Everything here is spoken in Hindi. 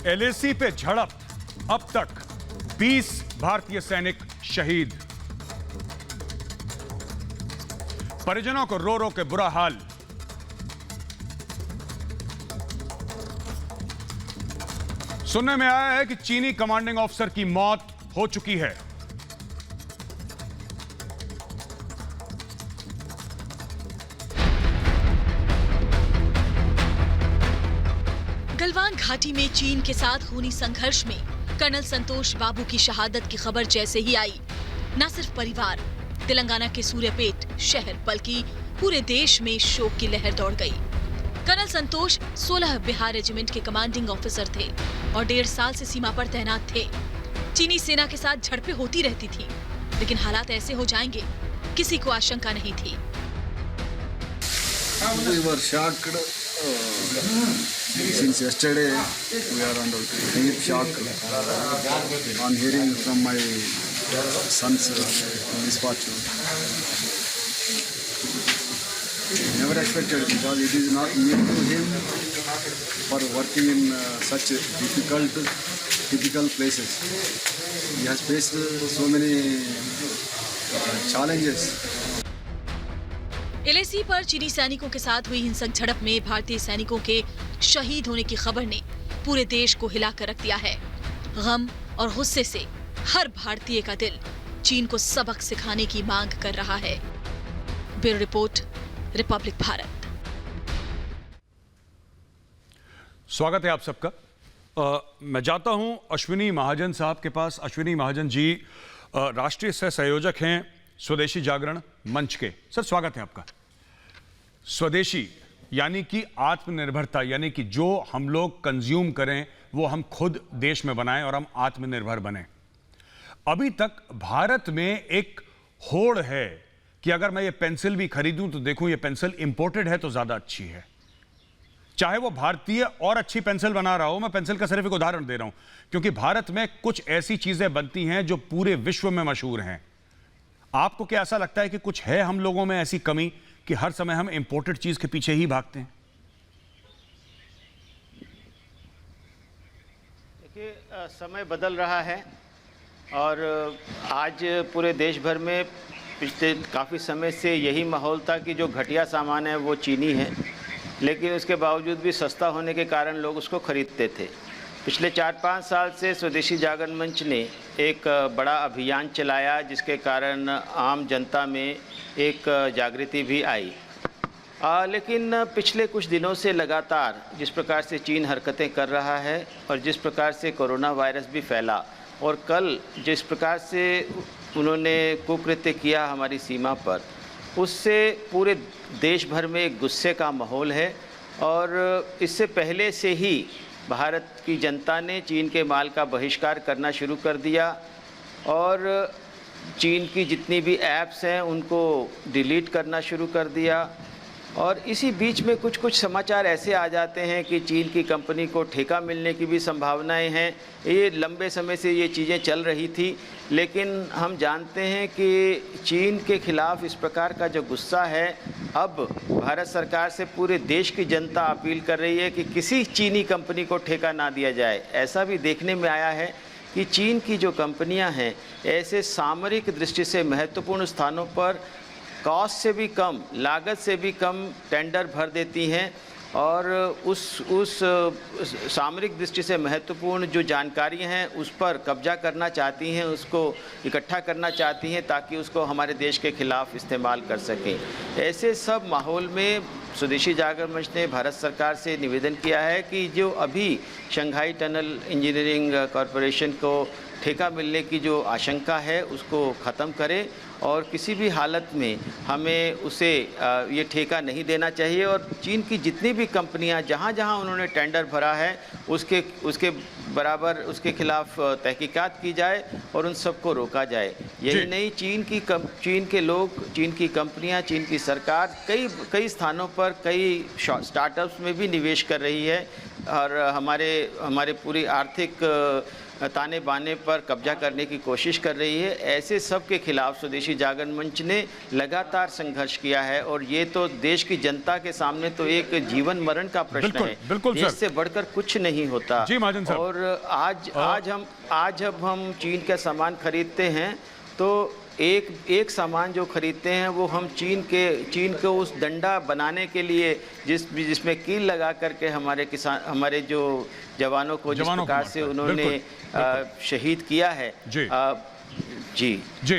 एलएसी पे झड़प, अब तक 20 भारतीय सैनिक शहीद। परिजनों को रो रो के बुरा हाल। सुनने में आया है कि चीनी कमांडिंग ऑफिसर की मौत हो चुकी है। गलवान घाटी में चीन के साथ खूनी संघर्ष में कर्नल संतोष बाबू की शहादत की खबर जैसे ही आई, न सिर्फ परिवार, तेलंगाना के सूर्यापेट शहर बल्कि पूरे देश में शोक की लहर दौड़ गई। कर्नल संतोष 16 बिहार रेजिमेंट के कमांडिंग ऑफिसर थे और 1.5 साल से सीमा पर तैनात थे। चीनी सेना के साथ झड़पें होती रहती थी, लेकिन हालात ऐसे हो जाएंगे किसी को आशंका नहीं थी। We were shocked. Since yesterday, we are under deep shock on hearing from my son's misfortune. Never expected, because it is not new to him for working in such difficult places. He has faced so many challenges. LAC पर चीनी सैनिकों के साथ हुई हिंसक झड़प में भारतीय सैनिकों के शहीद होने की खबर ने पूरे देश को हिलाकर रख दिया है। गम और गुस्से से हर भारतीय का दिल चीन को सबक सिखाने की मांग कर रहा है। Bureau report, Republic Bharat. स्वागत है आप सबका। मैं जाता हूं अश्विनी महाजन साहब के पास। अश्विनी महाजन जी राष्ट्रीय सह संयोजक हैं स्वदेशी जागरण मंच के। सर, स्वागत है आपका। स्वदेशी यानी कि आत्मनिर्भरता, यानी कि जो हम लोग कंज्यूम करें वो हम खुद देश में बनाएं और हम आत्मनिर्भर बने। अभी तक भारत में एक होड़ है कि अगर मैं ये पेंसिल भी खरीदूं तो देखूं ये पेंसिल इंपोर्टेड है तो ज्यादा अच्छी है, चाहे वो भारतीय और अच्छी पेंसिल बना रहा हो। मैं पेंसिल का सिर्फ एक उदाहरण दे रहा हूं क्योंकि भारत में कुछ ऐसी चीजें बनती हैं जो पूरे विश्व में मशहूर हैं। आपको क्या ऐसा लगता है कि कुछ है हम लोगों में ऐसी कमी कि हर समय हम इंपोर्टेड चीज के पीछे ही भागते हैं? देखिए, समय बदल रहा है और आज पूरे देश भर में पिछले काफ़ी समय से यही माहौल था कि जो घटिया सामान है वो चीनी है, लेकिन उसके बावजूद भी सस्ता होने के कारण लोग उसको खरीदते थे। पिछले 4-5 साल से स्वदेशी जागरण मंच ने एक बड़ा अभियान चलाया जिसके कारण आम जनता में एक जागृति भी आई। लेकिन पिछले कुछ दिनों से लगातार जिस प्रकार से चीन हरकतें कर रहा है और जिस प्रकार से कोरोना वायरस भी फैला और कल जिस प्रकार से उन्होंने कुकृत्य किया हमारी सीमा पर, उससे पूरे देश भर में एक गुस्से का माहौल है। और इससे पहले से ही भारत की जनता ने चीन के माल का बहिष्कार करना शुरू कर दिया और चीन की जितनी भी ऐप्स हैं उनको डिलीट करना शुरू कर दिया। और इसी बीच में कुछ समाचार ऐसे आ जाते हैं कि चीन की कंपनी को ठेका मिलने की भी संभावनाएं हैं। ये लंबे समय से ये चीज़ें चल रही थी, लेकिन हम जानते हैं कि चीन के खिलाफ़ इस प्रकार का जो गुस्सा है, अब भारत सरकार से पूरे देश की जनता अपील कर रही है कि किसी चीनी कंपनी को ठेका ना दिया जाए। ऐसा भी देखने में आया है कि चीन की जो कंपनियां हैं ऐसे सामरिक दृष्टि से महत्वपूर्ण स्थानों पर कॉस्ट से भी कम, लागत से भी कम टेंडर भर देती हैं और उस सामरिक दृष्टि से महत्वपूर्ण जो जानकारी हैं उस पर कब्जा करना चाहती हैं, उसको इकट्ठा करना चाहती हैं ताकि उसको हमारे देश के खिलाफ इस्तेमाल कर सकें। ऐसे सब माहौल में स्वदेशी जागरण मंच ने भारत सरकार से निवेदन किया है कि जो अभी शंघाई टनल इंजीनियरिंग कॉरपोरेशन को ठेका मिलने की जो आशंका है उसको ख़त्म करे और किसी भी हालत में हमें उसे ये ठेका नहीं देना चाहिए। और चीन की जितनी भी कंपनियां जहां जहां उन्होंने टेंडर भरा है उसके बराबर उसके खिलाफ तहकीकात की जाए और उन सबको रोका जाए। यही नहीं, चीन के लोग, चीन की कंपनियां, चीन की सरकार कई स्थानों पर कई स्टार्टअप्स में भी निवेश कर रही है और हमारे पूरी आर्थिक ताने बाने पर कब्जा करने की कोशिश कर रही है। ऐसे सब के खिलाफ स्वदेशी जागरण मंच ने लगातार संघर्ष किया है और ये तो देश की जनता के सामने तो एक जीवन मरण का प्रश्न बिल्कुल, है। बिल्कुल देश सर। से बढ़कर कुछ नहीं होता। जी महाजन साहब। और आज जब हम चीन का सामान खरीदते हैं तो एक सामान जो खरीदते हैं वो हम चीन को उस डंडा बनाने के लिए जिसमें कील लगा करके हमारे जो जवानों को जिस प्रकार से उन्होंने शहीद किया है। जी जी जी